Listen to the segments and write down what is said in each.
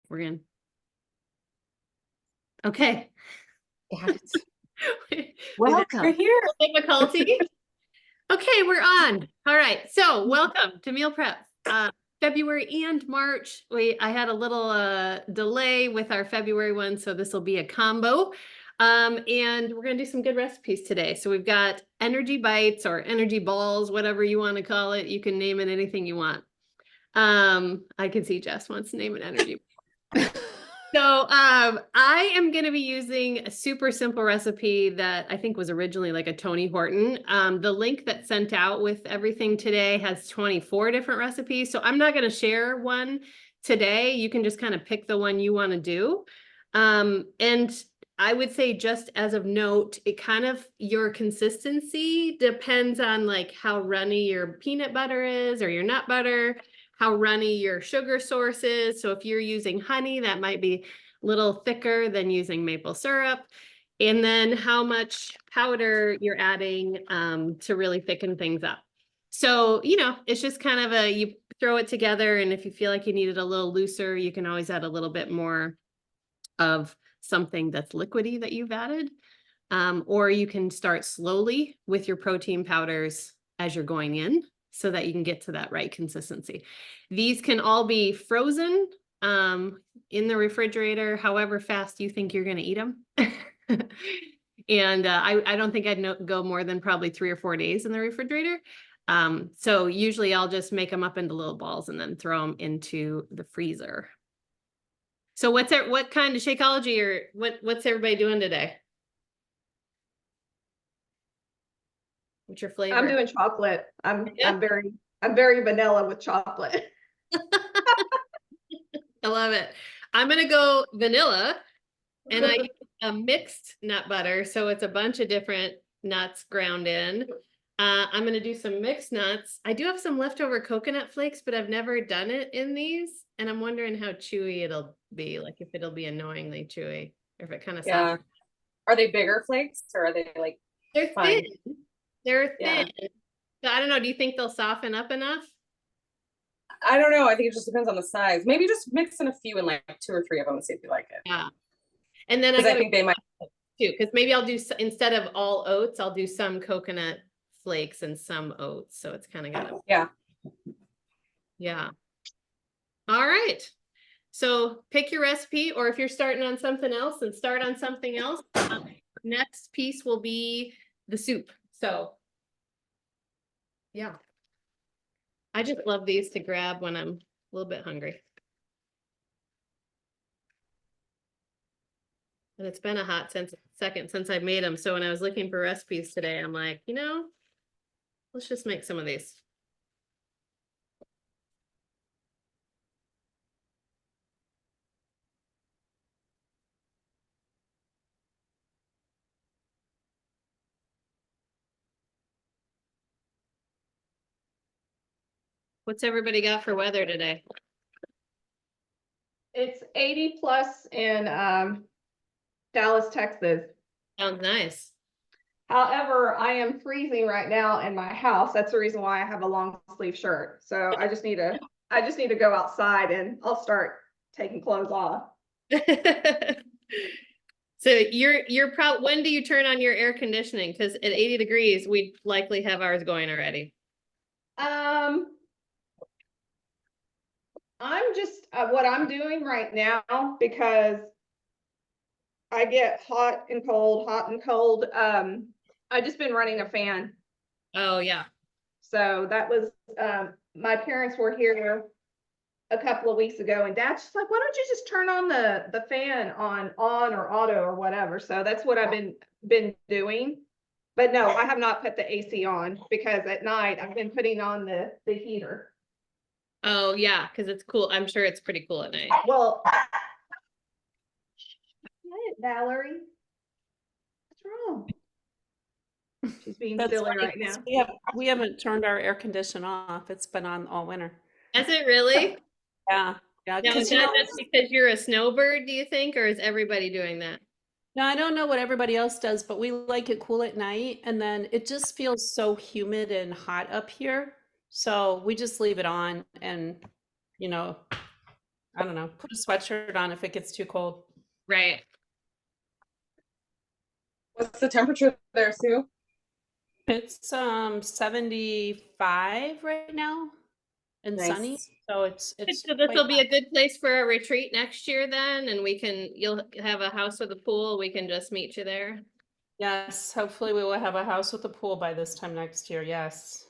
we're in. Okay. Got it. Welcome. We're here. Difficulty. Okay, we're on. All right. So welcome to Meal Prep. February and March. I had a little delay with our February one, so this will be a combo. And we're gonna do some good recipes today. So we've got energy bites or energy balls, whatever you want to call it. You can name it anything you want. I can see Jess wants to name it energy. So I am going to be using a super simple recipe that I think was originally like a Tony Horton. The link that's sent out with everything today has 24 different recipes. So I'm not going to share one today. You can just kind of pick the one you want to do. And I would say, just as of note, it kind of, your consistency depends on like how runny your peanut butter is or your nut butter, how runny your sugar source is. So if you're using honey, that might be a little thicker than using maple syrup. And then how much powder you're adding to really thicken things up. So, it's just kind of you throw it together, and if you feel like you need it a little looser, you can always add a little bit more of something that's liquidy that you've added. Or you can start slowly with your protein powders as you're going in, so that you can get to that right consistency. These can all be frozen in the refrigerator, however fast you think you're going to eat them. And I don't think I'd go more than probably 3 or 4 days in the refrigerator. So usually I'll just make them up into little balls and then throw them into the freezer. So what kind of Shakeology, or what's everybody doing today? What's your flavor? I'm doing chocolate. I'm very vanilla with chocolate. I love it. I'm gonna go vanilla, and I use a mixed nut butter, so it's a bunch of different nuts ground in. I'm gonna do some mixed nuts. I do have some leftover coconut flakes, but I've never done it in these, and I'm wondering how chewy it'll be, like if it'll be annoyingly chewy, or if it kind of soft. Are they bigger flakes, or are they like They're fine? thin. They're thin. Yeah. So I don't know. Do you think they'll soften up enough? I don't know. I think it just depends on the size. Maybe just mix in a few and like 2 or 3 of them and see if you like it. Yeah. And then I think they might too, because maybe I'll do, instead of all oats, I'll do some coconut flakes and some oats. So it's kind of got yeah. All right. So pick your recipe, or if you're starting on something else, then start on something else. Next piece will be the soup. So yeah, I just love these to grab when I'm a little bit hungry. And it's been a hot second since I made them. So when I was looking for recipes today, I'm like, let's just make some of these. What's everybody got for weather today? It's 80 plus in Dallas, Texas. Sounds nice. However, I am freezing right now in my house. That's the reason why I have a long sleeve shirt. So I just need to go outside, and I'll start taking clothes off. So you're probably, when do you turn on your air conditioning? Because at 80 degrees, we'd likely have ours going already. I'm just what I'm doing right now, because I get hot and cold. I just been running a fan. Oh yeah. So that was my parents were here a couple of weeks ago, and Dad's just like, why don't you just turn on the fan on or auto or whatever. So that's what I've been doing. But no, I have not put the AC on, because at night I've been putting on the heater. Oh yeah, because it's cool. I'm sure it's pretty cool at night. Well, Valerie, what's wrong? She's being silly right now. We haven't turned our air condition off. It's been on all winter. Is it really? Yeah. Now, is that just because you're a snowbird, do you think, or is everybody doing that? No, I don't know what everybody else does, but we like it cool at night, and then it just feels so humid and hot up here. So we just leave it on, and I don't know, put a sweatshirt on if it gets too cold. Right. What's the temperature there, Sue? It's 75 right now and sunny, Nice. so it's So this quite will be nice. a good place for a retreat next year then, and you'll have a house with a pool. We can just meet you there. Yes, hopefully we will have a house with a pool by this time next year. Yes.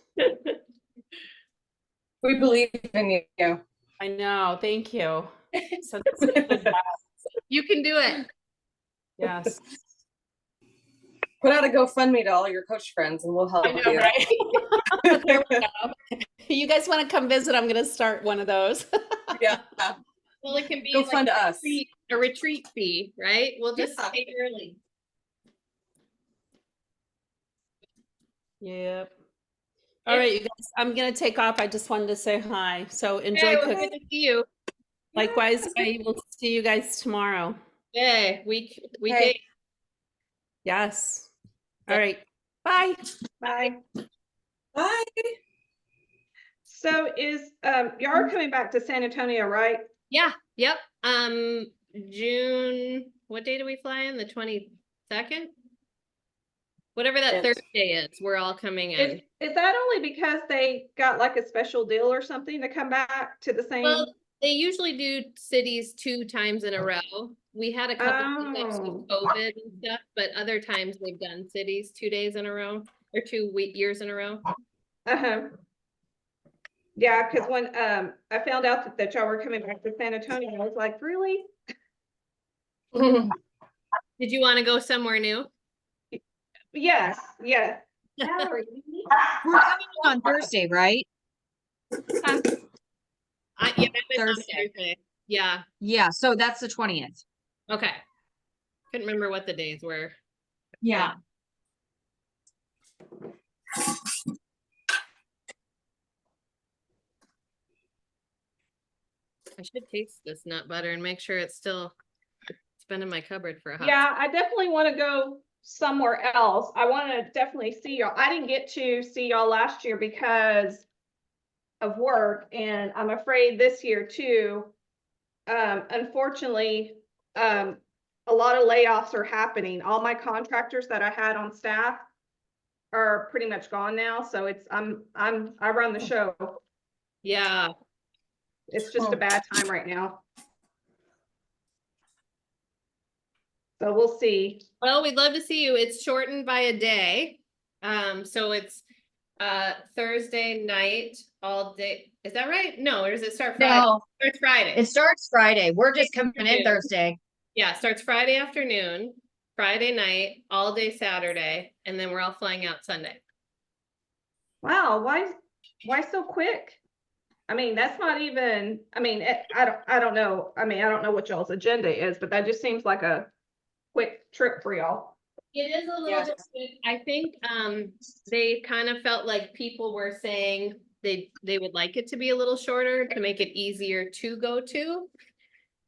We believe in you. I know. Thank you. So that's good. You can do it. Yes. Put out a GoFundMe to all your coach friends and we'll help I know, you. right? There we go. You guys want to come visit? I'm going to start one of those. Yeah. Well, it can be Go like fund us. a retreat fee, right? We'll just Yeah. pay early. Yep. All right, you guys, I'm going to take off. I just wanted to say hi. So enjoy Hey, well, cooking. good to see you. Likewise, Yes. I will see you guys tomorrow. Hey, week Hey. 8. Yes. All right. Bye. Bye. Bye. So y'all are coming back to San Antonio, right? Yeah, yep. June, what day do we fly in? The 22nd? Whatever that Yes. Thursday is, we're all coming in. Is that only because they got like a special deal or something to come back to the same? Well, they usually do cities 2 times in a row. We had a couple hiccups with COVID and stuff, but other times they've done cities 2 days in a row or 2 years in a row. Uh-huh. Yeah, because when I found out that y'all were coming back to San Antonio, I was like, really? Did you want to go somewhere new? Yes, yeah. We're coming on Thursday, right? Yeah, I meant on Thursday. Thursday. Yeah, Yeah, so that's the 20th. okay. Couldn't remember what the days were. Yeah. I should taste this nut butter and make sure it's been in my cupboard for a hot. Yeah, I definitely want to go somewhere else. I want to definitely see y'all. I didn't get to see y'all last year because of work, and I'm afraid this year too. Unfortunately, a lot of layoffs are happening. All my contractors that I had on staff are pretty much gone now, so I run the show. Yeah. It's just a bad time right now. So we'll see. Well, we'd love to see you. It's shortened by a day. So it's Thursday night all day. Is that right? No, or does it start Friday? No, It starts Friday. it starts Friday. We're just coming in Afternoon. Thursday. Yeah, it starts Friday afternoon, Friday night, all day Saturday, and then we're all flying out Sunday. Wow, why so quick? I mean, that's not even, I mean, I don't know. I mean, I don't know what y'all's agenda is, but that just seems like a quick trip for y'all. It is a little bit, I think, they kind of felt like people were saying they would like it to be a little shorter to make it easier to go to,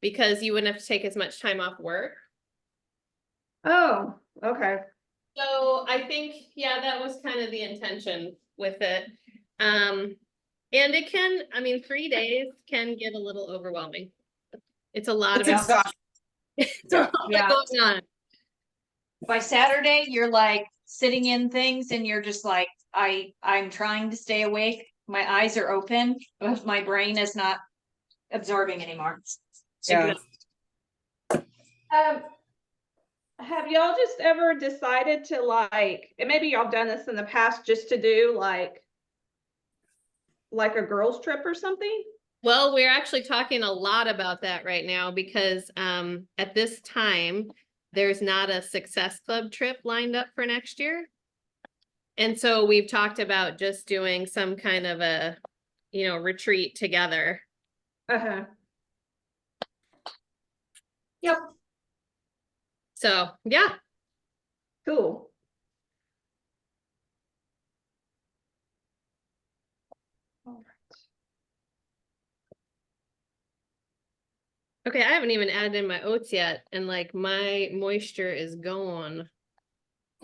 because you wouldn't have to take as much time off work. Oh, okay. So I think, yeah, that was kind of the intention with it. And it can, I mean, 3 days can get a little overwhelming. It's a lot It's of exhausting. it's a lot Yeah. going on. By Saturday, you're like sitting in things and you're just like, I'm trying to stay awake. My eyes are open, but my brain is not absorbing anymore. Yeah. Have y'all just ever decided to like, and maybe y'all done this in the past, just to do like a girls trip or something? Well, we're actually talking a lot about that right now because at this time, there's not a Success Club trip lined up for next year. And so we've talked about just doing some kind of a, retreat together. Uh-huh. Yep. So, yeah. Cool. Okay, I haven't even added in my oats yet, and like my moisture is gone.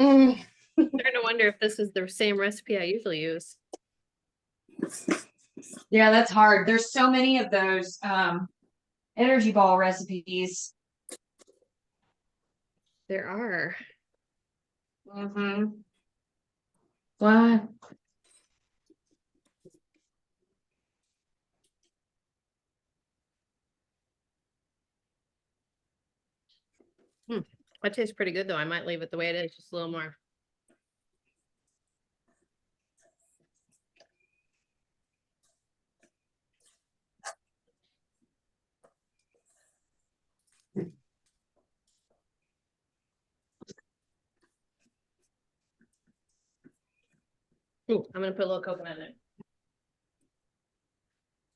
Mm. I'm starting to wonder if this is the same recipe I usually use. Yeah, that's hard. There's so many of those energy ball recipes. There are. Mm-hmm. What? That tastes pretty good though. I might leave it the way it is, just a little more. Ooh, I'm gonna put a little coconut in it.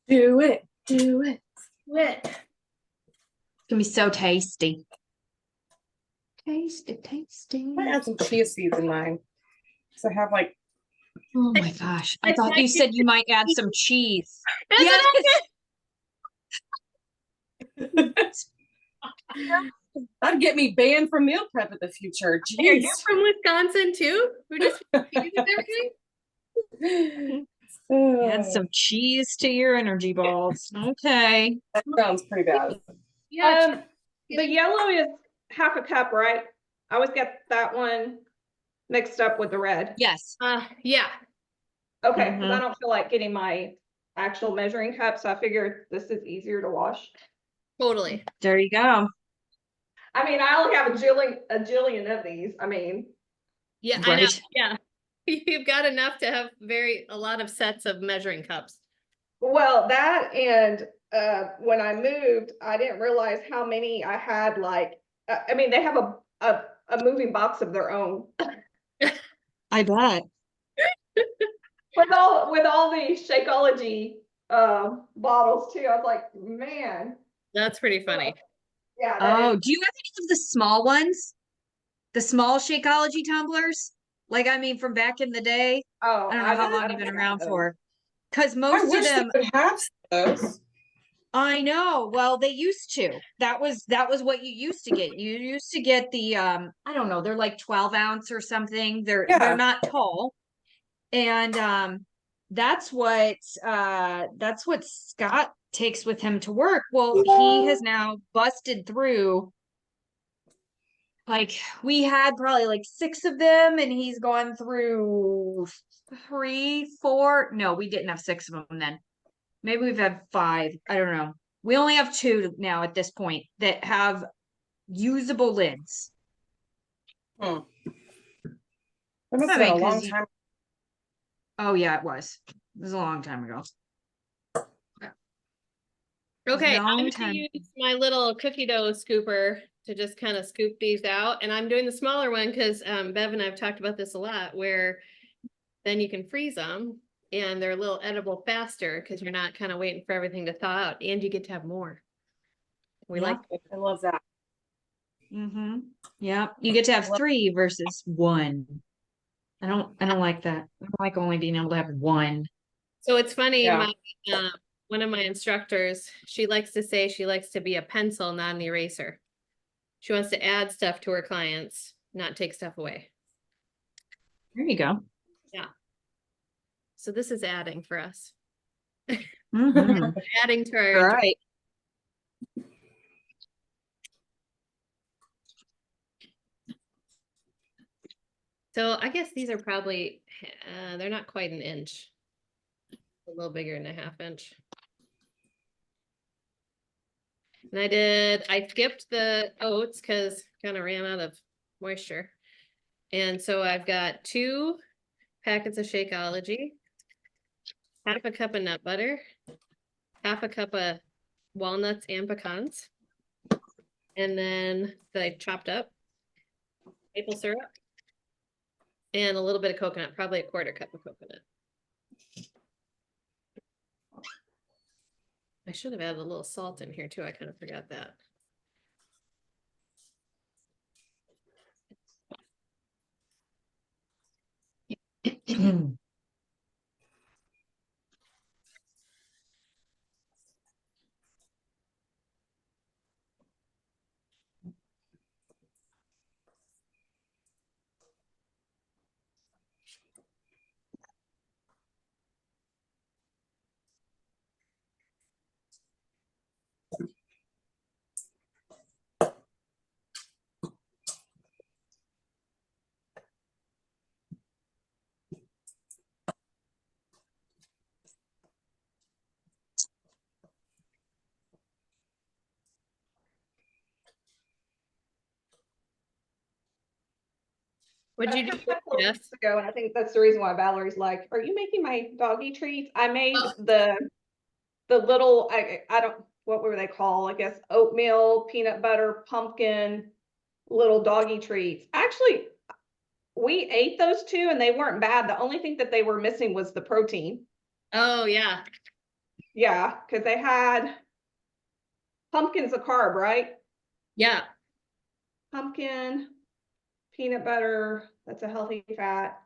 Do it. Do it. Wet. It's gonna be so tasty. Tasty, tasty. I might add some chia seeds in mine. So I have like, Oh my gosh. I thought you said you might add some cheese. That's Yes. that'd get me banned from meal prep in the future. Are you Jeez. from Wisconsin too? We're just everything. Add some cheese to your energy balls. Okay. That sounds pretty bad. Yeah. The yellow is half a cup, right? I always get that one mixed up with the red. Yes. Yeah. Okay, because I Mhm. don't feel like getting my actual measuring cup, so I figured this is easier to wash. Totally. There you go. I mean, I only have a jillion of these. I mean, Yeah, I know. Right. Yeah. You've got enough to have a lot of sets of measuring cups. well, that and when I moved, I didn't realize how many I had. Like, I mean, they have a moving box of their own I bet. with all the Shakeology bottles too. I was like, man, That's pretty funny. yeah. Oh, do you have any of the small ones? The small Shakeology tumblers? Like, I mean, from back in the day? Oh, I don't know how I long don't you've been have around those. for. Because I most of wish them, they would have those. I know. Well, they used to. That was what you used to get. You used to get the I don't know, they're like 12 ounce or something. They're Yeah. not tall. And that's what Scott takes with him to work. Well, he has now busted through, like, we had probably like 6 of them, and he's gone through 3, 4. No, we didn't have 6 of them then. Maybe we've had 5. I don't know. We only have 2 now at this point that have usable lids. That must I have been a mean, 'cause long you- time. Oh yeah, it was. It was a long time ago. Okay, I'm Long gonna time. use my little cookie dough scooper to just kind of scoop these out. And I'm doing the smaller one because Bev and I've talked about this a lot, where then you can freeze them and they're a little edible faster because you're not kind of waiting for everything to thaw out, and you get to have more. We Yeah. like I love that. Mm-hmm. Yeah, you get to have 3 versus 1. I don't like that. I don't like only being able to have 1. So it's funny, Yeah. my one of my instructors, she likes to say she likes to be a pencil, not an eraser. She wants to add stuff to her clients, not take stuff away. There you go. So this is adding for us. Mm-hmm. Adding to All our right. So I guess these are probably they're not quite an inch. A little bigger than a ½ inch. And I skipped the oats because kind of ran out of moisture. And so I've got 2 packets of Shakeology, half a cup of nut butter, half a cup of walnuts and pecans, and then that I chopped up, maple syrup, and a little bit of coconut, probably a 1/4 cup of coconut. I should have added a little salt in here too. I kind of forgot that. What'd you do? A couple of Yes. weeks ago, and I think that's the reason why Valerie's like, "Are you making my doggy treats?" I made Oh. the little I don't what were they called? I guess oatmeal, peanut butter, pumpkin, little doggy treats. Actually, we ate those two and they weren't bad. The only thing that they were missing was the protein. Oh, yeah. Yeah, because they had pumpkin's a carb, right? Yeah. Pumpkin, peanut butter, that's a healthy fat.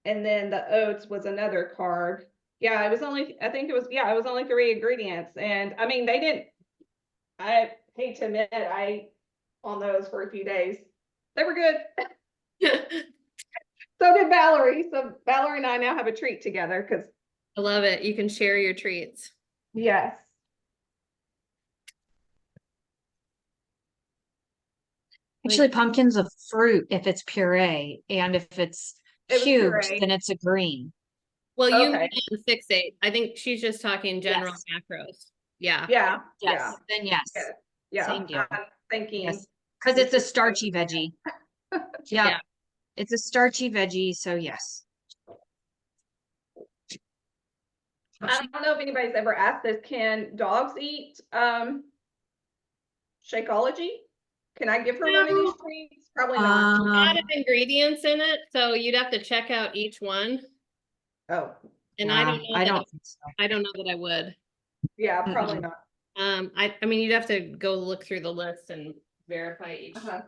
And then the oats was another carb. Yeah, it was only, I think it was, yeah, it was only 3 ingredients. And I mean, they didn't, I hate to admit, I ate on those for a few days. They were good. So did Valerie. So Valerie and I now have a treat together because, I love it. You can share your treats. yes. Actually, pumpkin's a fruit if it's puree, and if it's It was cubed, puree. then it's a green. Well, you Okay. mean 6-8. I think she's just talking general Yes. macros. Yeah. Yeah, Yes, then yes. yeah, yeah. Same deal. I'm thinking. Yes, because it's a starchy veggie. Yeah. Yeah, it's a starchy veggie, so yes. I don't know if anybody's ever asked this. Can dogs eat Shakeology? Can I give her one of these treats? Probably not. A lot of ingredients in it, so you'd have to check out each one. Oh, And I don't know I that don't think so. I don't know that I would. yeah, probably Mm-mm. not. I mean, you'd have to go look through the list and verify each. Uh-huh.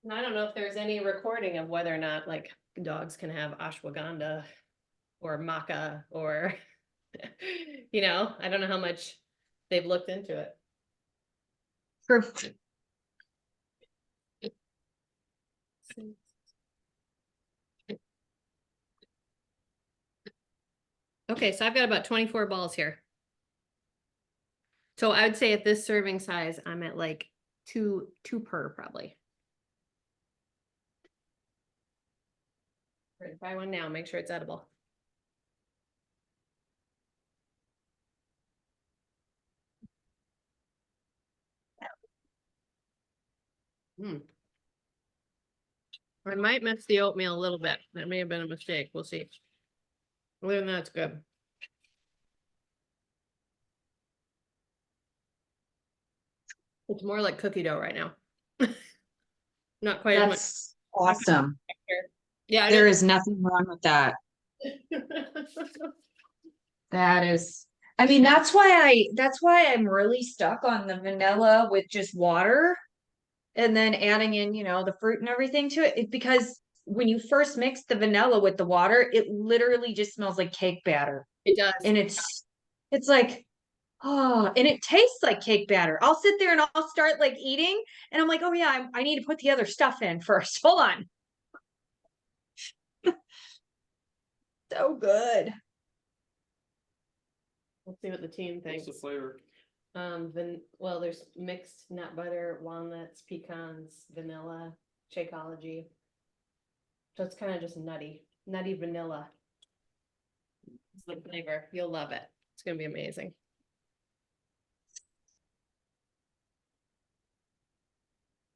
And I don't know if there's any recording of whether or not like dogs can have ashwagandha or maca or, you know, I don't know how much they've looked into it. True. Okay, so I've got about 24 balls here. So I would say at this serving size, I'm at like two per probably. We're gonna buy one now, make sure it's edible. I might miss the oatmeal a little bit. That may have been a mistake. We'll see. Other than that, it's good. It's more like cookie dough right now. Not quite as much. That's awesome. Yeah, There is nothing wrong with that. That is, I mean, that's why I'm really stuck on the vanilla with just water and then adding in, the fruit and everything to it. Because when you first mix the vanilla with the water, it literally just smells like cake batter. It does. And it's like, oh, and it tastes like cake batter. I'll sit there and I'll start like eating and I'm like, oh yeah, I need to put the other stuff in first. Hold on. So good. Let's see what the team thinks. What's the flavor? Well, there's mixed nut butter, walnuts, pecans, vanilla, Shakeology. So it's kind of just nutty vanilla. It's the flavor. You'll love it. It's gonna be amazing.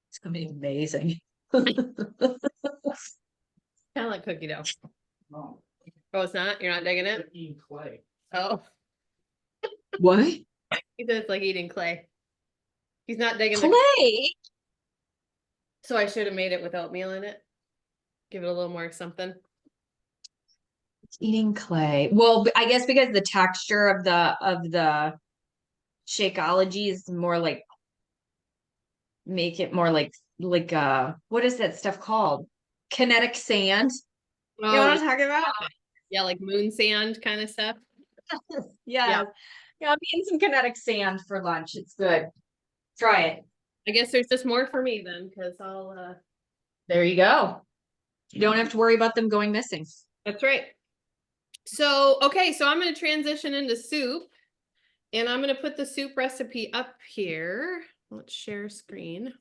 It's gonna be amazing. Kind of like cookie dough. No, Oh, it's not? You're not digging it? eating clay. Oh, What? he said it's like eating clay. He's not digging the. Clay? So I should have made it with oatmeal in it. Give it a little more something. It's eating clay. Well, I guess because the texture of the Shakeology is more like make it more like what is that stuff called? Kinetic sand. You know what I'm talking about? Yeah, like moon sand kind of stuff. Yeah. Yeah, I'm eating some kinetic sand for lunch. It's good. Try it. I guess there's just more for me then, because I'll There you go. You don't have to worry about them going missing. that's right. So, okay, so I'm going to transition into soup and I'm going to put the soup recipe up here. Let's share screen.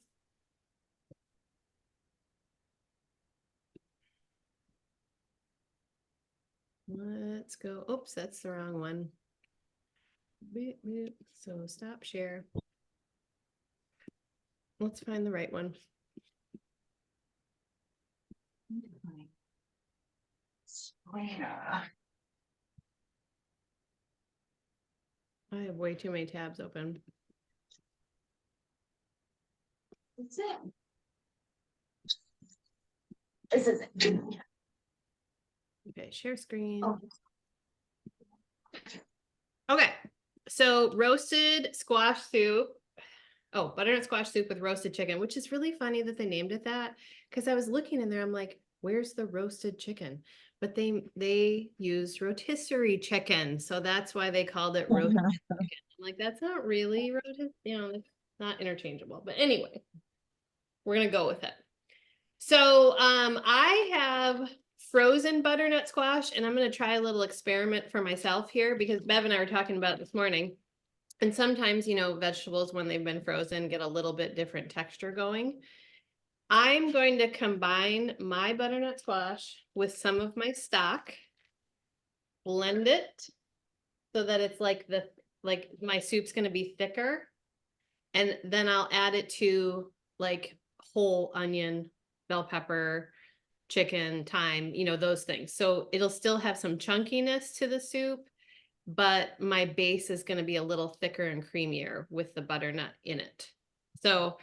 What? let's go. Oops, that's the wrong one. Beep, beep. So stop share. Let's find the right one. I have way too many tabs open. That's it. This is it. Okay, share screen. Oh. Okay, so roasted squash soup. Oh, butternut squash soup with roasted chicken, which is really funny that they named it that, because I was looking in there, I'm like, where's the roasted chicken? But they use rotisserie chicken, so that's why they called it roasted chicken. I'm like, that's not really rotisserie, it's not interchangeable. But anyway, we're gonna go with it. So I have frozen butternut squash, and I'm gonna try a little experiment for myself here because Bev and I were talking about it this morning. And sometimes, vegetables when they've been frozen get a little bit different texture going. I'm going to combine my butternut squash with some of my stock, blend it so that it's like my soup's going to be thicker. And then I'll add it to like whole onion, bell pepper, chicken, thyme, those things. So it'll still have some chunkiness to the soup, but my base is going to be a little thicker and creamier with the butternut in it. So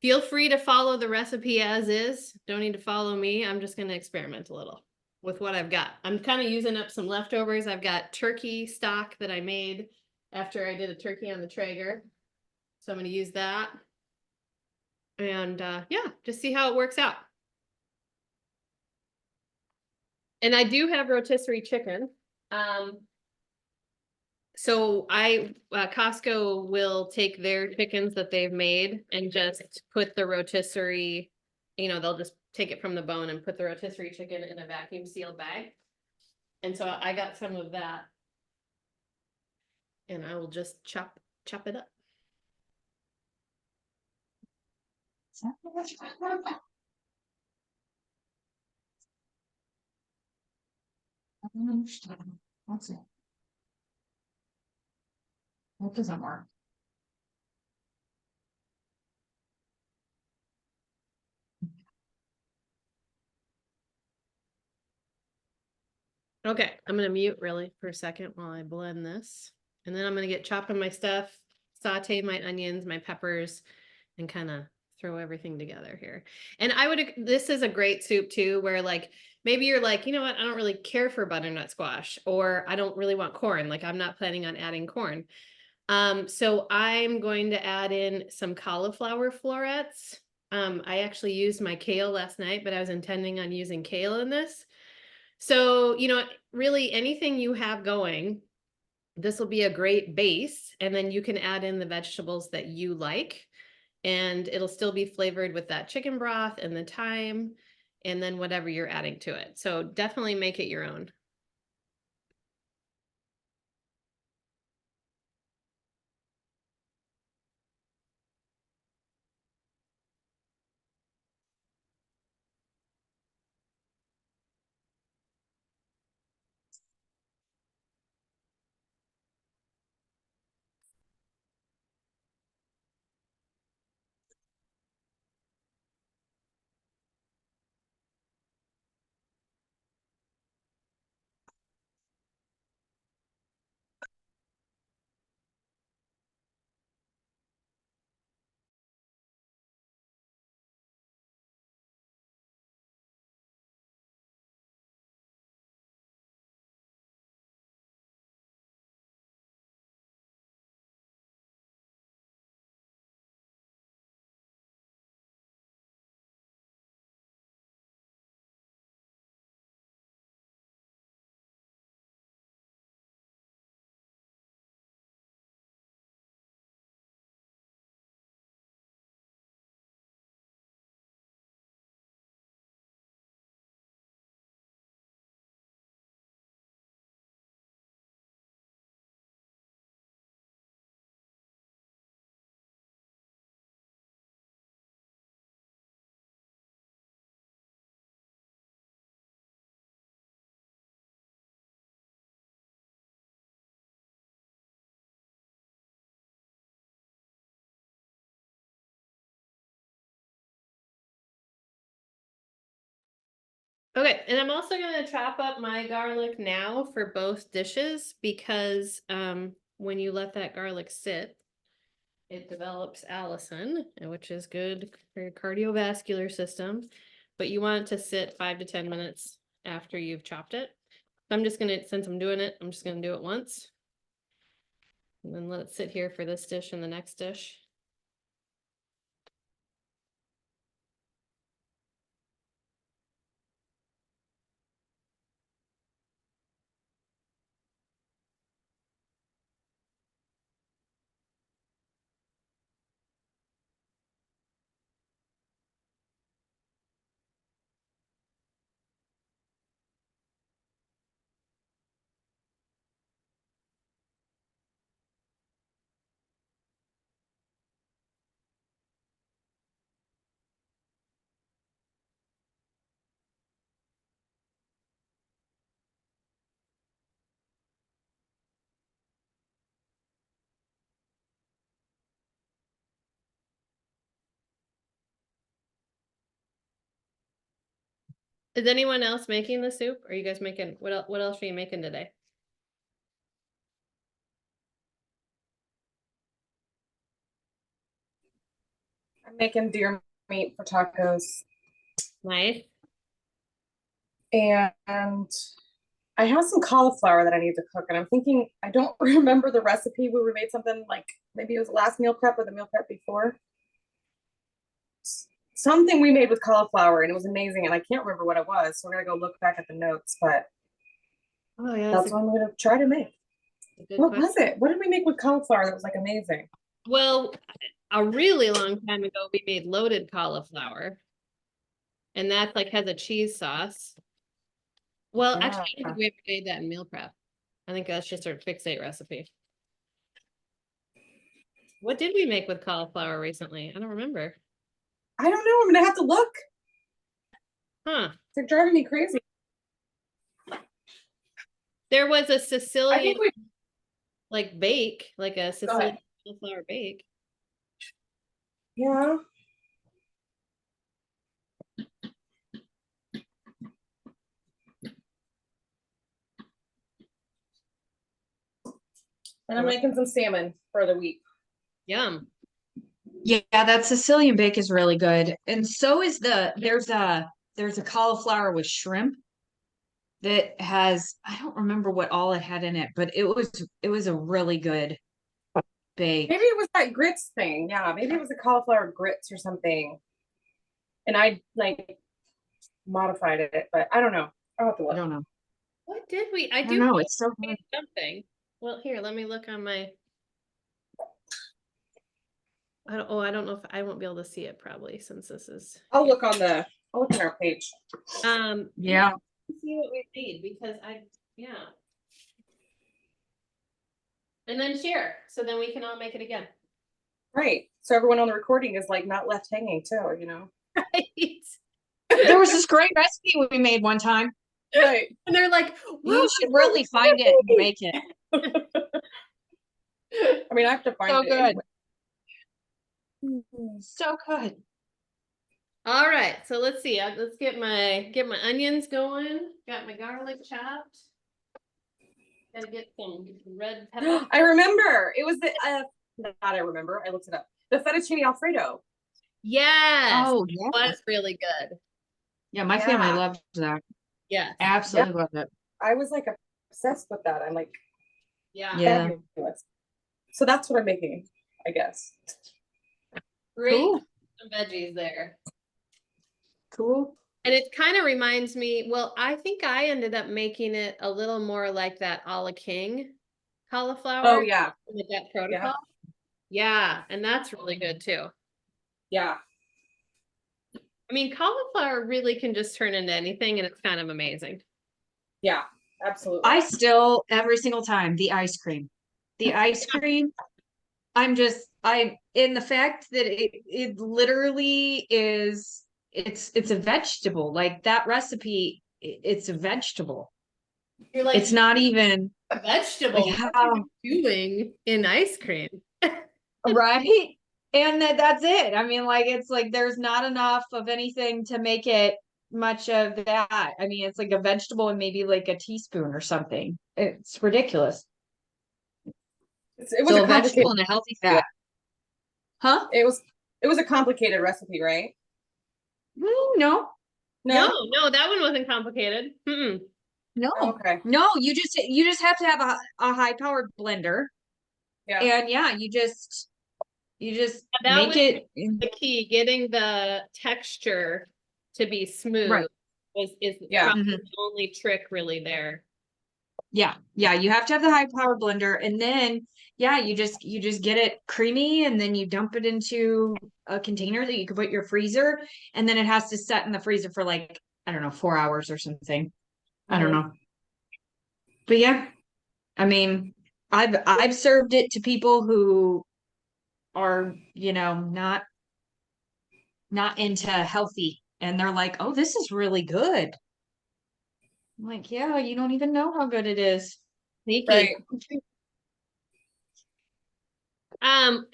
feel free to follow the recipe as is. Don't need to follow me. I'm just going to experiment a little with what I've got. I'm kind of using up some leftovers. I've got turkey stock that I made after I did a turkey on the Traeger. So I'm going to use that. And yeah, just see how it works out. And I do have rotisserie chicken. So Costco will take their chickens that they've made and just put the rotisserie, they'll just take it from the bone and put the rotisserie chicken in a vacuum sealed bag. And so I got some of that and I will just chop it up. I don't understand. What's it? What doesn't work? Okay, I'm gonna mute really for a second while I blend this. And then I'm gonna get chopping my stuff, saute my onions, my peppers, and kind of throw everything together here. And this is a great soup too, where like, maybe you're like, you know what, I don't really care for butternut squash, or I don't really want corn. Like I'm not planning on adding corn. So I'm going to add in some cauliflower florets. I actually used my kale last night, but I was intending on using kale in this. So, really anything you have going, this will be a great base. And then you can add in the vegetables that you like, and it'll still be flavored with that chicken broth and the thyme, and then whatever you're adding to it. So definitely make it your own. Okay, and I'm also gonna chop up my garlic now for both dishes because when you let that garlic sit, it develops allicin, which is good for your cardiovascular system. But you want it to sit 5 to 10 minutes after you've chopped it. So I'm just gonna, since I'm doing it, I'm just gonna do it once. And then let it sit here for this dish and the next dish. Is anyone else making the soup? Are you guys making, what else are you making today? I'm making deer meat for tacos. Nice. And I have some cauliflower that I need to cook. And I'm thinking, I don't remember the recipe where we made something like maybe it was the last meal prep or the meal prep before. Something we made with cauliflower and it was amazing. And I can't remember what it was. So we're going to go look back at the notes. But Oh yeah, that's what I'm going to try to make. a good What question. was it? What did we make with cauliflower that was like amazing? Well, a really long time ago, we made loaded cauliflower. And that's like has a cheese sauce. Well, actually, I don't Yeah. think we ever made that in meal prep. I think that's just our fixate recipe. What did we make with cauliflower recently? I don't remember. I don't know. I'm going to have to look. Huh. It's like driving me crazy. There was a I Sicilian think we, like bake, like a Sicilian cauliflower bake. yeah. And I'm making some salmon for the week. Yum. Yeah, that Sicilian bake is really good. And so is there's a cauliflower with shrimp that has, I don't remember what all it had in it, but it was a really good bake. Maybe it was that grits thing. Yeah, maybe it was the cauliflower grits or something. And I like modified it, but I don't know. I'll have to I look. don't know. What did we? I I do don't know. know It's so we good. made something. Well, here, let me look on my. I don't know if I won't be able to see it probably since this is. I'll look on our page. Yeah. See what we made because yeah. And then share, so then we can all make it again. Right. So everyone on the recording is like not left hanging too, you know? Right. There was this great recipe we made one time. Right. And they're like, You should really find it and make it. I mean, I have to find So it. good. Anyway. So good. all right, so let's see. Let's get my onions going. Got my garlic chopped. Gotta get some red pepper. I remember. It was the not I remember. I looked it up. The fettuccine Alfredo. Yes, Oh, it yeah. was really good. Yeah, my family Yeah. loves that. Yes. Absolutely love it. I was like obsessed with that. I'm like, Yeah. Yeah. fabulous. So that's what I'm making, I guess. Great. Cool. Some veggies there. Cool. And it kind of reminds me, well, I think I ended up making it a little more like that a la king cauliflower. Oh yeah. With that protocol. Yeah, and that's really good too. Yeah. I mean, cauliflower really can just turn into anything and it's kind of amazing. Yeah. Absolutely. I still, every single time, the ice cream. The ice cream, in the fact that it literally is, it's a vegetable. Like that recipe, it's a vegetable. You're like, It's not even vegetable. like What how, are you doing in ice cream? right? And that's it. I mean, like, it's like there's not enough of anything to make it much of that. I mean, it's like a vegetable and maybe like a teaspoon or something. It's ridiculous. It was So a a complicated. vegetable and a healthy fat. Huh? It was a complicated recipe, right? No, No, no, that one wasn't complicated. Mm-mm. no, Okay. no. You just have to have a high powered blender, Yeah. and yeah, you just That make was it the key, getting the texture to be smooth right. is Yeah. probably the only trick really there. Yeah, yeah, you have to have the high power blender, and then yeah, you just get it creamy, and then you dump it into a container that you can put in your freezer, and then it has to set in the freezer for like, I don't know, 4 hours or something. I don't know. But yeah, I mean, I've served it to people who are, not into healthy, and they're like, "Oh, this is really good." I'm like, "Yeah, you don't even know how good it is." Sneaky. Right.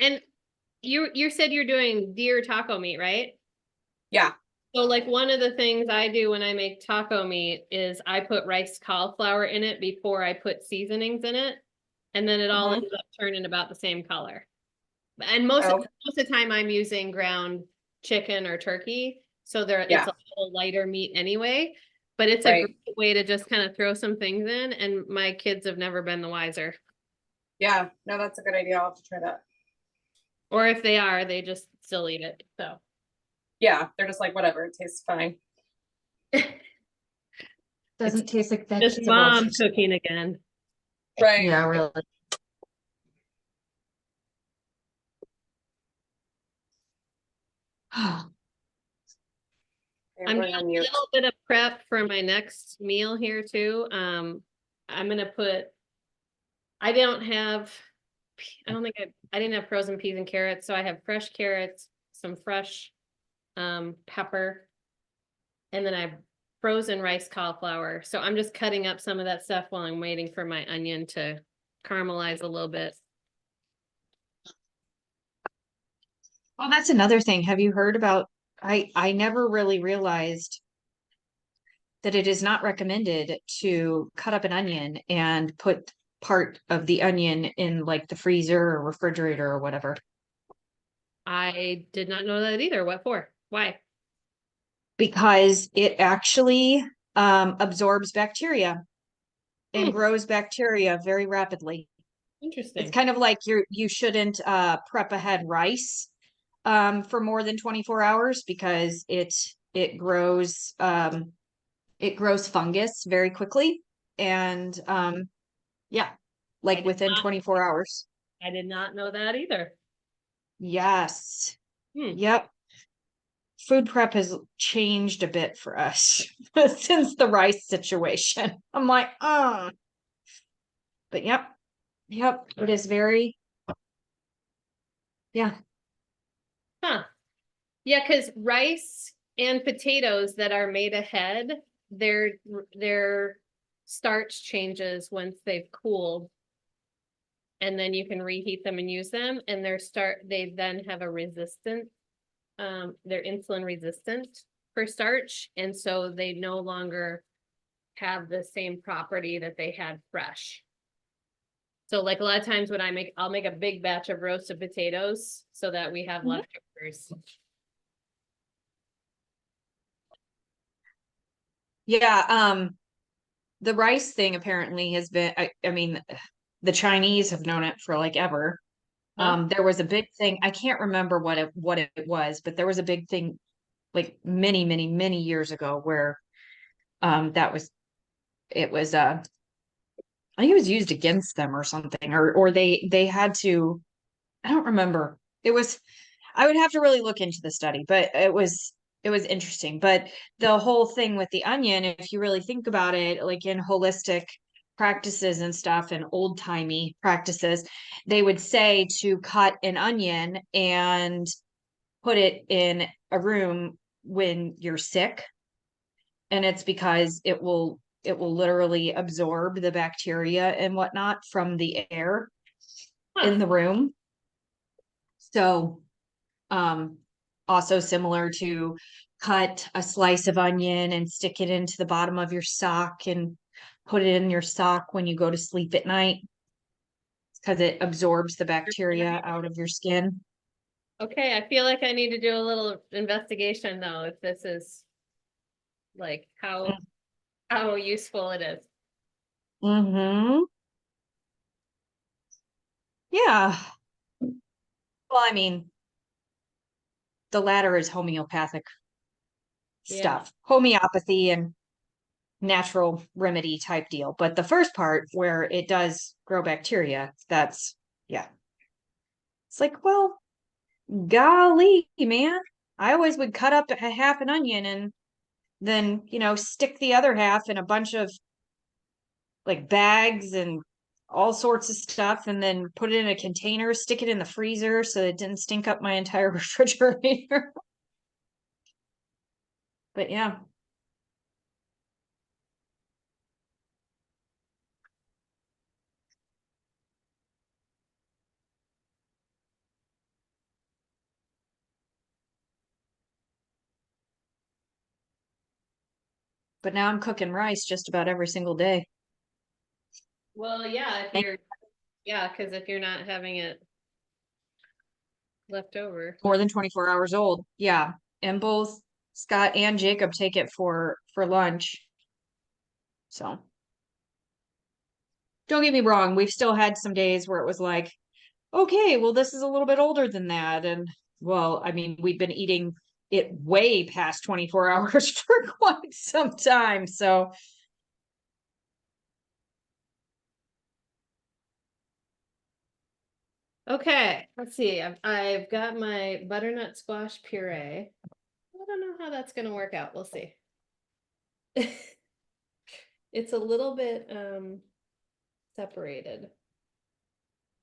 And you said you're doing deer taco meat, right? Yeah. So like one of the things I do when I make taco meat is I put rice cauliflower in it before I put seasonings in it. And then it all ends up turning about the same color. And most of the time I'm using ground chicken or turkey. So it's a little lighter meat anyway. But it's a great way to just kind of throw some things in, and my kids have never been the wiser. Yeah. No, that's a good idea. I'll have to try that. Or if they are, they just still eat it. So Yeah, they're just like, whatever, it tastes fine. Doesn't taste like just vegetables. mom cooking again. Right. Yeah, really. I'm going doing on a mute. little bit of prep for my next meal here too. I'm gonna put, I don't think I didn't have frozen peas and carrots, so I have fresh carrots, some fresh pepper, and then I have frozen rice cauliflower. So I'm just cutting up some of that stuff while I'm waiting for my onion to caramelize a little bit. Well, that's another thing. Have you heard about, I never really realized that it is not recommended to cut up an onion and put part of the onion in like the freezer or refrigerator or whatever. I did not know that either. What for? Why? Because it actually absorbs bacteria and grows bacteria very rapidly. Interesting. It's kind of like you shouldn't prep ahead rice for more than 24 hours because it grows fungus very quickly, and yeah, like within 24 hours. I did not know that either. Yes. Yep. Food prep has changed a bit for us since the rice situation. I'm like, but yep, it is very, yeah. Huh. Yeah, because rice and potatoes that are made ahead, their starch changes once they've cooled. And then you can reheat them and use them, and they then have a resistant, they're insulin resistant for starch, and so they no longer have the same property that they had fresh. So like a lot of times when I'll make a big batch of roasted potatoes so that we have leftovers. Yeah, the rice thing apparently has been, I mean, the Chinese have known it for like ever. There was a big thing, I can't remember what it was, but there was a big thing like many, many, many years ago where it was I think it was used against them or something, or they had to, I don't remember. I would have to really look into the study, but it was interesting. But the whole thing with the onion, if you really think about it, like in holistic practices and stuff and old timey practices, they would say to cut an onion and put it in a room when you're sick. And it's because it will literally absorb the bacteria and whatnot from the air in the room. So, also similar to cut a slice of onion and stick it into the bottom of your sock and put it in your sock when you go to sleep at night because it absorbs the bacteria out of your skin. Okay, I feel like I need to do a little investigation though, if this is like how useful it is. Mm-hmm. Yeah. Well, I mean, the latter is homeopathic Yeah. stuff, homeopathy and natural remedy type deal. But the first part where it does grow bacteria, that's, yeah. It's like, well, golly, man. I always would cut up a half an onion and then, stick the other half in a bunch of like bags and all sorts of stuff and then put it in a container, stick it in the freezer so it didn't stink up my entire refrigerator. But yeah. But now I'm cooking rice just about every single day. Well, yeah, because if you're not having it left over. More than 24 hours old. Yeah. And both Scott and Jacob take it for lunch. So don't get me wrong, we've still had some days where it was like, okay, well, this is a little bit older than that. And well, I mean, we've been eating it way past 24 hours for quite some time. So Okay, let's see. I've got my butternut squash puree. I don't know how that's gonna work out. We'll see. It's a little bit separated.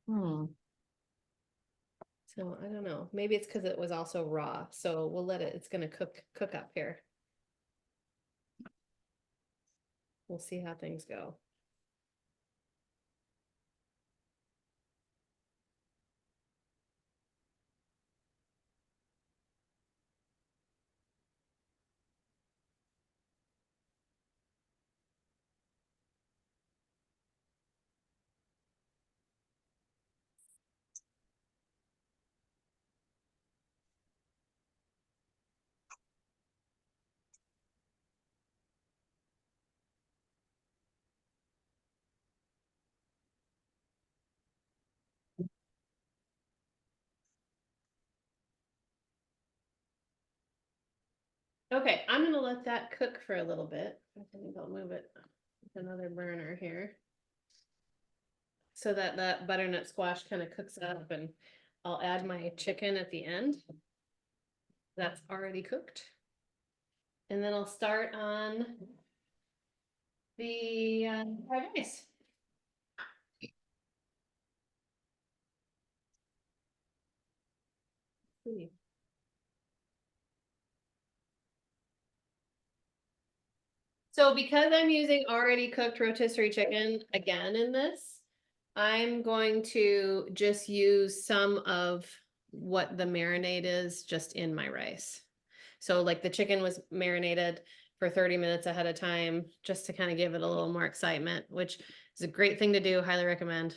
So I don't know. Maybe it's because it was also raw. So we'll let it's gonna cook up here. We'll see how things go. Okay, I'm gonna let that cook for a little bit. I think I'll move it to another burner here. So that that butternut squash kind of cooks up, and I'll add my chicken at the end. That's already cooked. And then I'll start on the fried rice. See. So because I'm using already cooked rotisserie chicken again in this, I'm going to just use some of what the marinade is just in my rice. So like the chicken was marinated for 30 minutes ahead of time, just to kind of give it a little more excitement, which is a great thing to do. Highly recommend.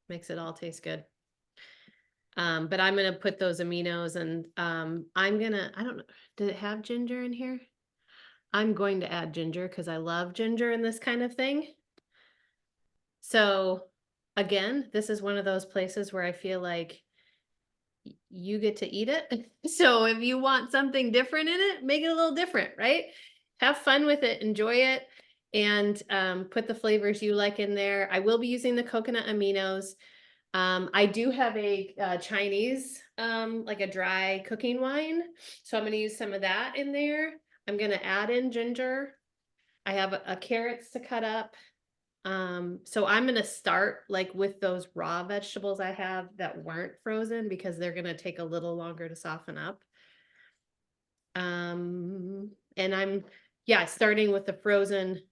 Makes it all taste good. But I'm gonna put those aminos and I don't know, did it have ginger in here? I'm going to add ginger because I love ginger in this kind of thing. So again, this is one of those places where I feel like you get to eat it. So if you want something different in it, make it a little different, right? Have fun with it, enjoy it, and put the flavors you like in there. I will be using the coconut aminos. I do have a Chinese, like a dry cooking wine. So I'm going to use some of that in there. I'm going to add in ginger. I have a carrots to cut up. So I'm going to start like with those raw vegetables I have that weren't frozen because they're going to take a little longer to soften up. And I'm, yeah, starting with the frozen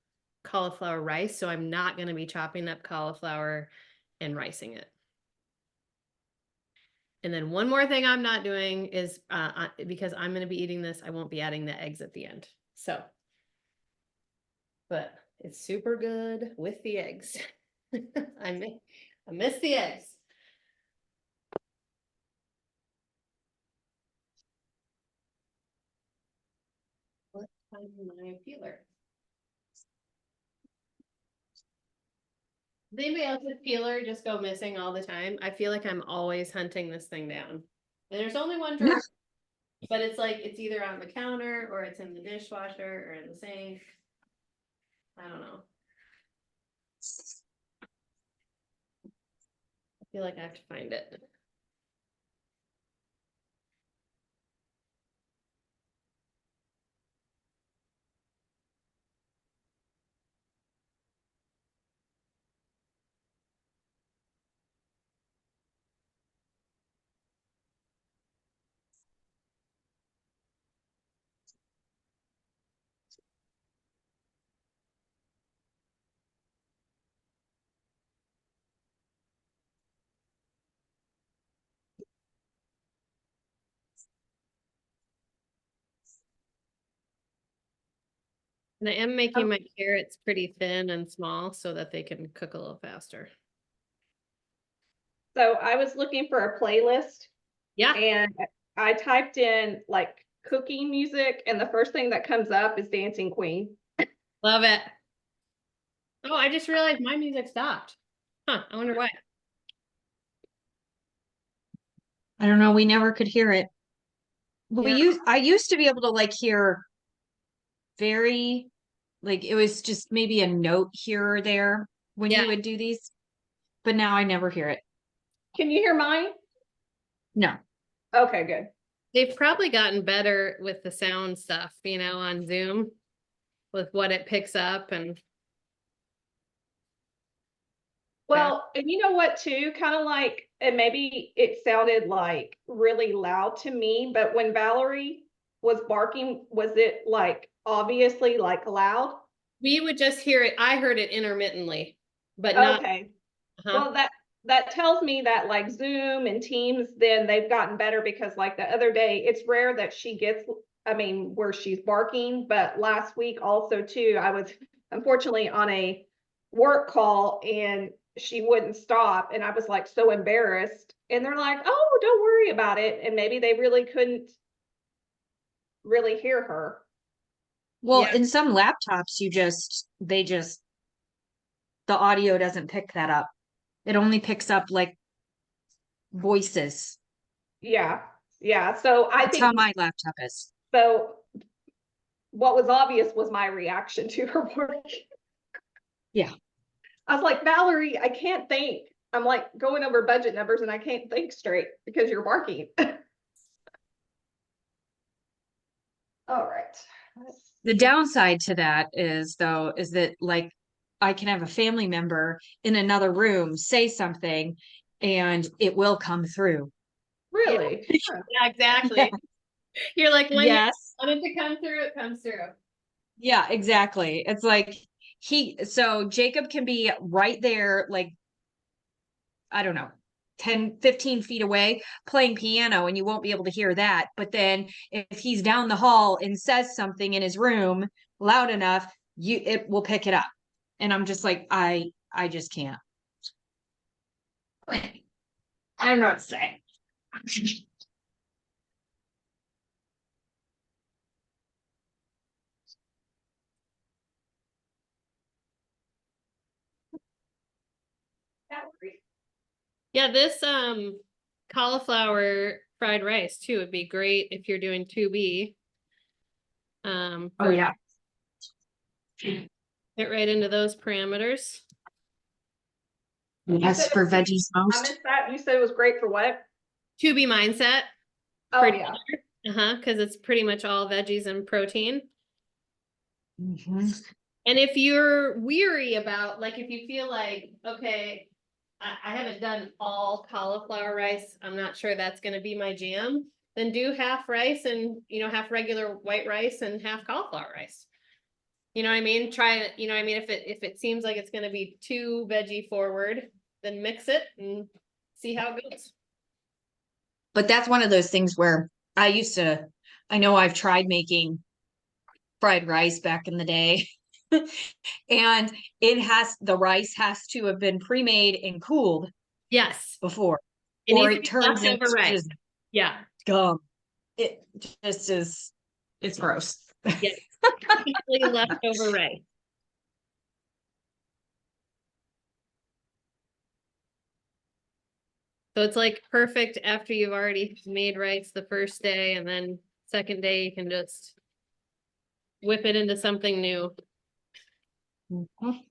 cauliflower rice. So I'm not going to be chopping up cauliflower and ricing it. And then one more thing I'm not doing is, because I'm gonna be eating this, I won't be adding the eggs at the end, so. But it's super good with the eggs. I miss the eggs. Let's find my peeler. Does anybody else's peeler just go missing all the time? I feel like I'm always hunting this thing down. And there's only one drawer, but it's like it's either on the counter or it's in the dishwasher or in the sink. I don't know. I feel like I have to find it. And I am making my carrots pretty thin and small so that they can cook a little faster. So I was looking for a playlist Yeah, and I typed in like cooking music and the first thing that comes up is Dancing Queen. love it. Oh, I just realized my music stopped. Huh, I wonder why. I don't know. We never could hear it. Yeah. I used to be able to like hear very, like it was just maybe a note here or there when Yeah. you would do these, but now I never hear it. Can you hear mine? No. Okay, good. They've probably gotten better with the sound stuff, on Zoom with what it picks up and Well, and you know what too, kind of like, and maybe it sounded like really loud to me, but when Valerie was barking, was it like obviously like loud? we would just hear it. I heard it intermittently, but not. Okay. Uh-huh. Well, that tells me that like Zoom and Teams, then they've gotten better because like the other day, it's rare that she gets, I mean, where she's barking, but last week also too, I was unfortunately on a work call and she wouldn't stop and I was like so embarrassed. And they're like, "Oh, don't worry about it." And maybe they really couldn't really hear her. Well, Yeah. in some laptops, the audio doesn't pick that up. It only picks up like voices. Yeah. Yeah. So I That's how think my laptop is. so. What was obvious was my reaction to her work. Yeah. I was like, "Valerie, I can't think." I'm like going over budget numbers and I can't think straight because you're barking. All right. The downside to that is though, is that like I can have a family member in another room say something and it will come through. Really? Yeah, exactly. You're like, when you Yes. want it to come through, it comes through. Yeah, exactly. It's like so Jacob can be right there, like, I don't know, 10, 15 feet away playing piano and you won't be able to hear that. But then if he's down the hall and says something in his room loud enough, it will pick it up. And I'm just like, I just can't. I don't know what to say. Yeah, this cauliflower fried rice too would be great if you're doing 2B. Oh yeah. Get right into those parameters. Yes, for veggies I most. missed that. You said it was great for what? 2B mindset. Oh For yeah. because it's pretty much all veggies and protein. Mhm. And if you're weary about, like, if you feel like, okay, I haven't done all cauliflower rice, I'm not sure that's going to be my jam, then do half rice and, half regular white rice and half cauliflower rice. You know what I mean? Try it, if it seems like it's going to be too veggie forward, then mix it and see how it goes. But that's one of those things where I know I've tried making fried rice back in the day. And the rice has to have been pre-made and cooled Yes. before, It or needs to it be turns leftover into rice. just Yeah. gum. It just is, it's gross. Yes. Typically leftover rice. So it's like perfect after you've already made rice the first day, and then second day you can just whip it into something new. Mhm.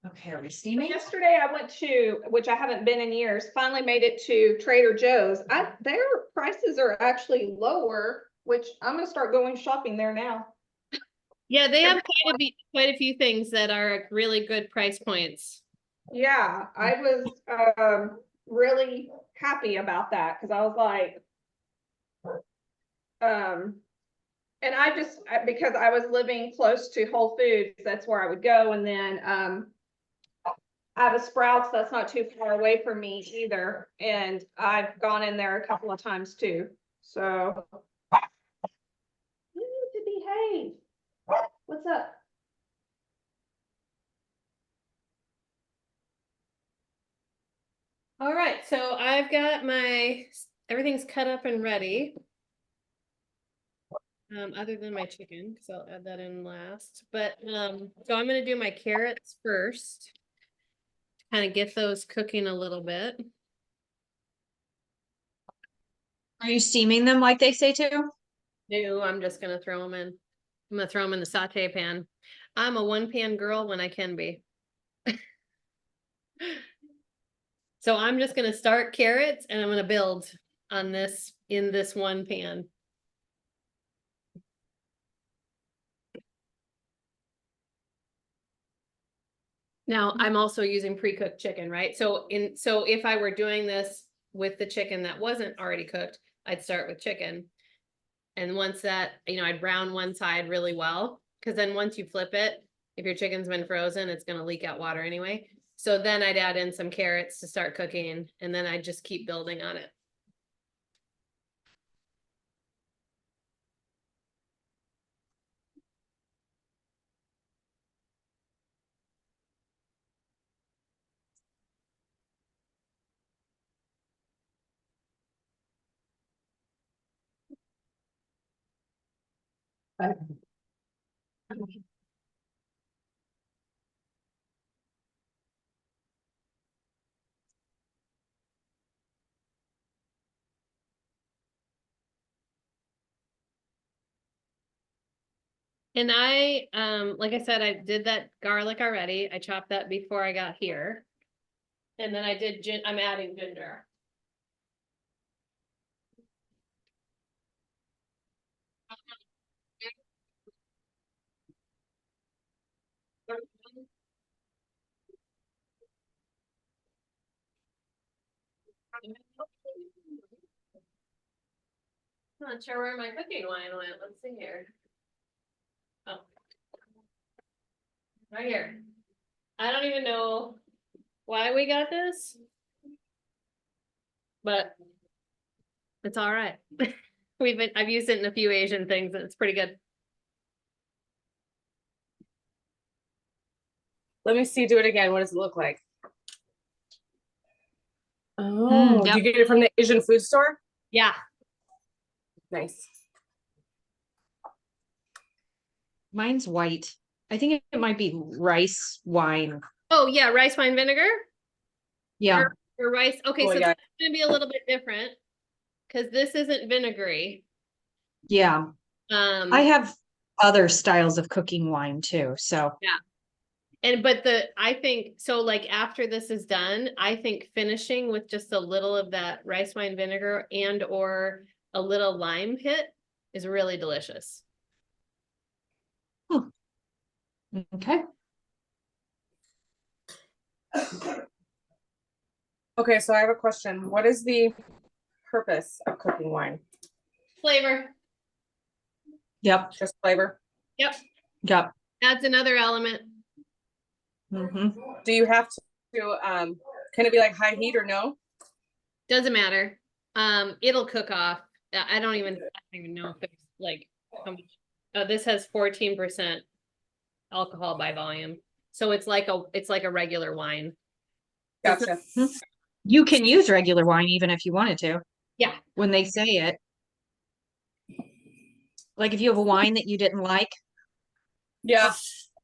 Okay, are we steaming? Yesterday I went to, which I haven't been in years, finally made it to Trader Joe's. Their prices are actually lower, which I'm gonna start going shopping there now. Yeah, they have quite a few things that are at really good price points. Yeah, I was really happy about that because I was like, and because I was living close to Whole Foods, that's where I would go. And then I have a Sprouts that's not too far away from me either. And I've gone in there a couple of times too. So you need to behave. What's up? All right, so I've got everything's cut up and ready. Other than my chicken, because I'll add that in last. But so I'm gonna do my carrots first. Kind of get those cooking a little bit. Are you steaming them like they say to? No, I'm just gonna throw them in. I'm gonna throw them in the saute pan. I'm a one-pan girl when I can be. So I'm just gonna start carrots and I'm gonna build on this in this one pan. Now I'm also using pre-cooked chicken, right? So if I were doing this with the chicken that wasn't already cooked, I'd start with chicken. And once that, I'd brown one side really well, because then once you flip it, if your chicken's been frozen, it's gonna leak out water anyway. So then I'd add in some carrots to start cooking, and then I'd just keep building on it. And like I said, I did that garlic already. I chopped that before I got here. And then I'm adding ginger. Not sure where my cooking wine went. Let's see here. Oh. Right here. I don't even know why we got this, but it's all right. I've used it in a few Asian things and it's pretty good. Let me see, do it again. What does it look like? Oh, yep. do you get it from the Asian food store? Yeah. Nice. Mine's white. I think it might be rice wine. Oh yeah, rice wine vinegar Yeah. or rice. Okay, Oh, so yeah. that's gonna be a little bit different because this isn't vinegary. Yeah. I have other styles of cooking wine too. So yeah. I think so, like after this is done, I think finishing with just a little of that rice wine vinegar and or a little lime hit is really delicious. okay. Okay, so I have a question. What is the purpose of cooking wine? Flavor. Yep. just flavor. Yep, Yep. adds another element. Do you have to, can it be like high heat or no? Doesn't matter. It'll cook off. I don't even know if it's like how much. Oh, this has 14% alcohol by volume. So it's like a regular wine. It's not- Gotcha. You can use regular wine even if you wanted to, yeah. when they say it. Like if you have a wine that you didn't like. Yeah.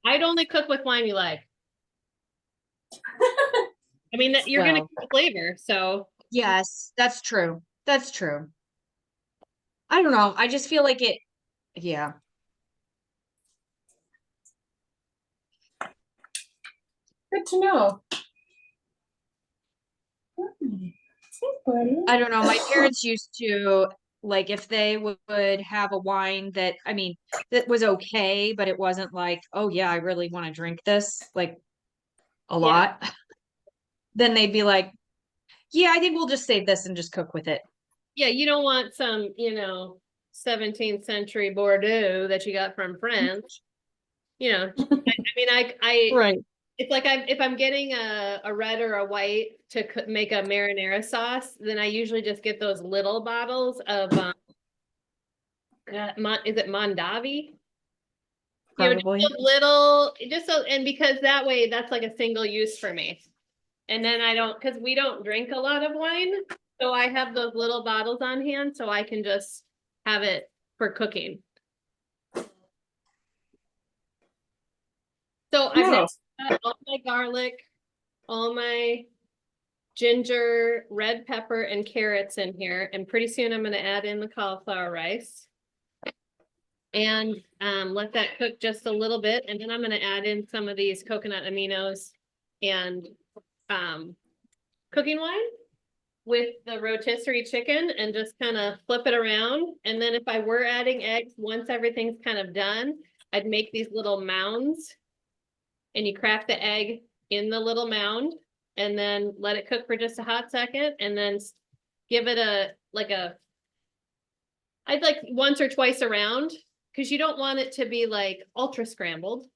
I'd only cook with wine you like. I mean, that you're gonna Well. get the flavor, so Yes, that's true. That's true. I don't know. I just feel like it, yeah. Good to know. I don't know. My parents used to, like, if they would have a wine that, I mean, that was okay, but it wasn't like, oh yeah, I really want to drink this, like a lot. Then they'd be like, yeah, I think we'll just save this and just cook with it. yeah, you don't want some, 17th century Bordeaux that you got from France. I mean, Right. it's like if I'm getting a red or a white to make a marinara sauce, then I usually just get those little bottles of is it Mondavi? Just Probably. those little, just so, and because that way that's like a single use for me. And then I don't, because we don't drink a lot of wine, so I have those little bottles on hand so I can just have it for cooking. So I've No. got all my garlic, all my ginger, red pepper, and carrots in here, and pretty soon I'm gonna add in the cauliflower rice. And let that cook just a little bit, and then I'm gonna add in some of these coconut aminos and cooking wine with the rotisserie chicken and just kind of flip it around. And then if I were adding eggs, once everything's kind of done, I'd make these little mounds and you crack the egg in the little mound and then let it cook for just a hot second and then give it I'd like once or twice around because you don't want it to be like ultra scrambled.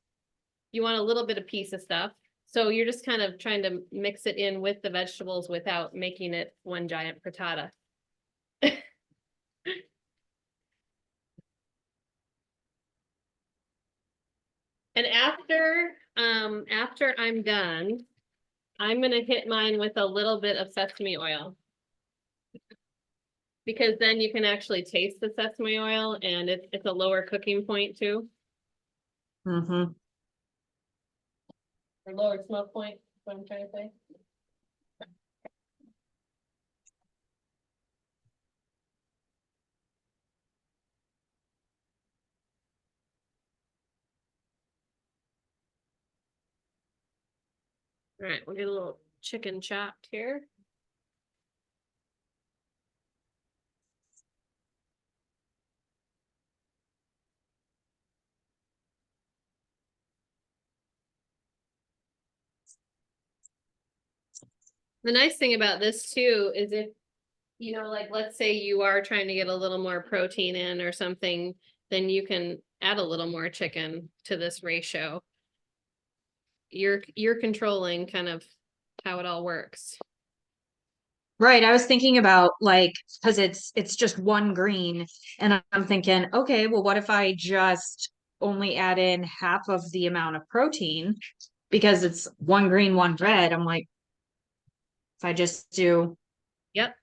You want a little bit of piece of stuff. So you're just kind of trying to mix it in with the vegetables without making it one giant frittata. And after I'm done, I'm gonna hit mine with a little bit of sesame oil. Because then you can actually taste the sesame oil and it's a lower cooking point too, Mm-hmm. or lower smoke point, is what I'm trying to say. All right, we'll get a little chicken chopped here. The nice thing about this too is if, like let's say you are trying to get a little more protein in or something, then you can add a little more chicken to this ratio. You're controlling kind of how it all works. Right. I was thinking about like, because it's just one green, and I'm thinking, okay, well, what if I just only add in half of the amount of protein because it's one green, one red. I'm like, if I just do, Yep.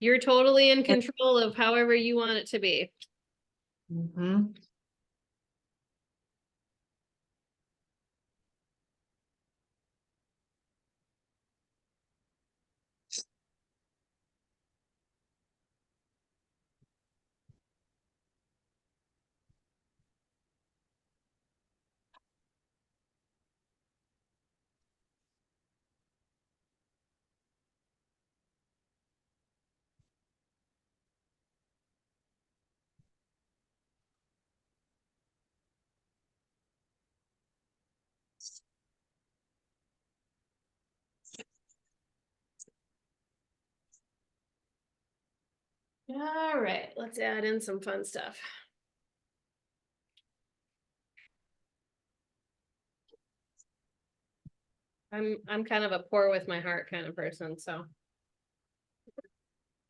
You're totally in control of however you want it to be. mhm. All right, let's add in some fun stuff. I'm kind of a pour with my heart kind of person, so.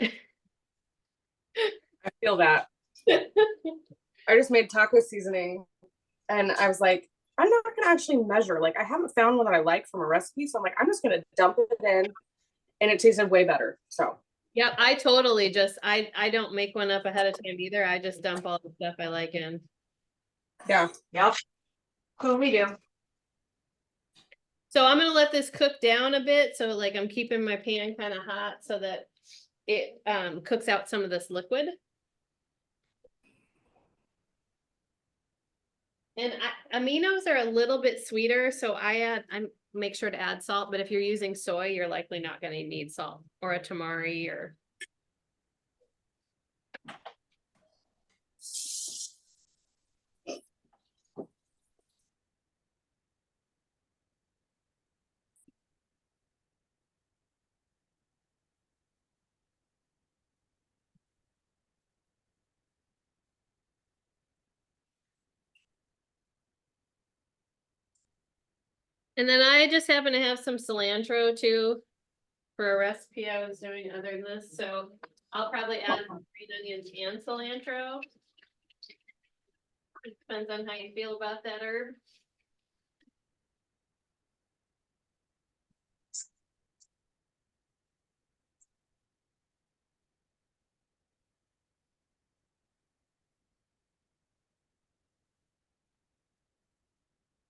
I feel that. I just made taco seasoning and I was like, I'm not gonna actually measure. Like, I haven't found one that I like from a recipe, so I'm like, I'm just gonna dump it in, and it tasted way better. So Yep, I totally just, I don't make one up ahead of time either. I just dump all the stuff I like in. yeah. Yep. Cool, we do. So I'm gonna let this cook down a bit. So like I'm keeping my pan kind of hot so that it cooks out some of this liquid. And aminos are a little bit sweeter, so I make sure to add salt, but if you're using soy, you're likely not gonna need salt or a tamari or. And then I just happen to have some cilantro too for a recipe I was doing other than this, so I'll probably add green onions and cilantro. It depends on how you feel about that herb.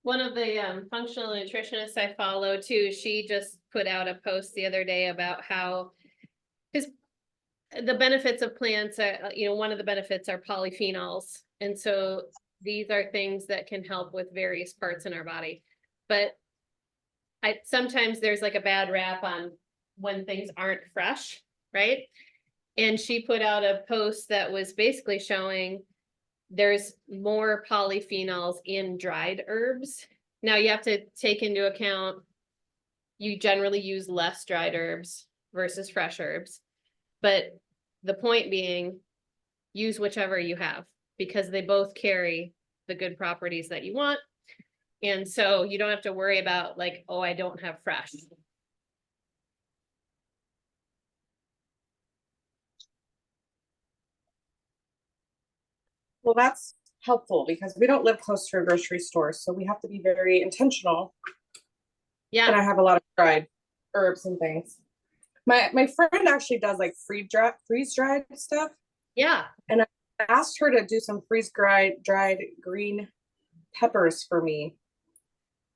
One of the functional nutritionists I follow too, she just put out a post the other day about how, because the benefits of plants are, one of the benefits are polyphenols. And so these are things that can help with various parts in our body. But sometimes there's like a bad rap on when things aren't fresh, right? And she put out a post that was basically showing there's more polyphenols in dried herbs. Now you have to take into account, you generally use less dried herbs versus fresh herbs. But the point being, use whichever you have because they both carry the good properties that you want. And so you don't have to worry about like, oh, I don't have fresh. Well, that's helpful because we don't live close to a grocery store, so we have to be very intentional. Yeah. And I have a lot of dried herbs and things. My friend actually does like freeze dried stuff. Yeah. And I asked her to do some freeze dried green peppers for me.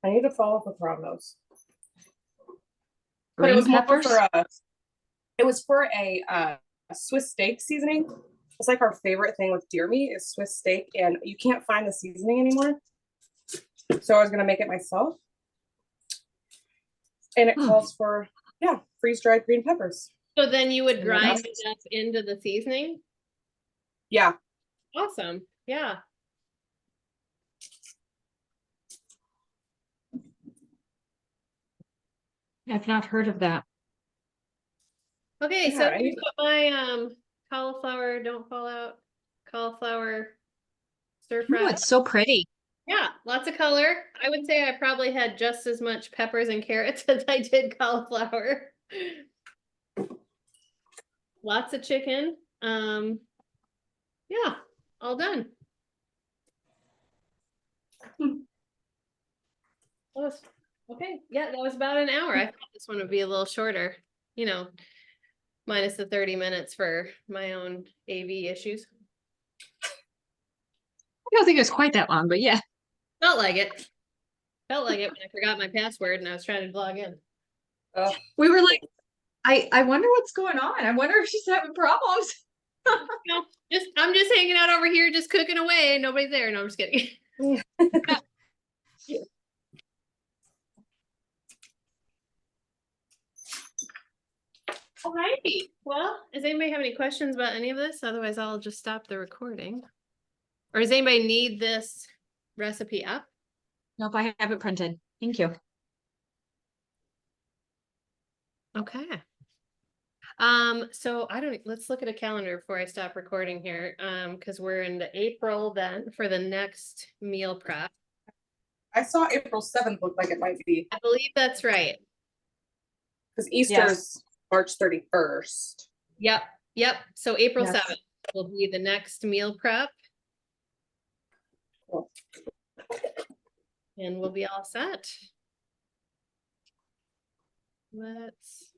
I need to follow up with her on those. But it Green was more peppers? for a Swiss steak seasoning. It's like our favorite thing with deer meat is Swiss steak, and you can't find the seasoning anymore. So I was gonna make it myself. And it calls for, yeah, freeze-dried green peppers. So then you would And grind then it up into the seasoning? Yeah. Awesome. Yeah. I've not heard of that. Okay, Yeah, so I here's need- what my cauliflower, don't fall out, cauliflower stir Oh, fry. it's so pretty. Yeah, lots of color. I would say I probably had just as much peppers and carrots as I did cauliflower. Lots of chicken. Yeah, all done. Okay, yeah, that was about an hour. I thought this one would be a little shorter, minus the 30 minutes for my own AV issues. I don't think it was quite that long, but yeah. Felt like it. Felt like it when I forgot my password and I was trying to log in. We were like, I wonder what's going on. I wonder if she's having problems. No, I'm just hanging out over here, just cooking away. Nobody's there. No, I'm just kidding. Alrighty. Well, does anybody have any questions about any of this? Otherwise, I'll just stop the recording. Or does anybody need this recipe up? Nope, I have it printed. Thank you. Okay. So let's look at a calendar before I stop recording here. Because we're into April then for the next meal prep. I saw April 7th look like it might be, I believe that's right. because Easter's March 31st. Yep, yep. So April Yes. 7th will be the next meal prep. Cool. And we'll be all set. Let's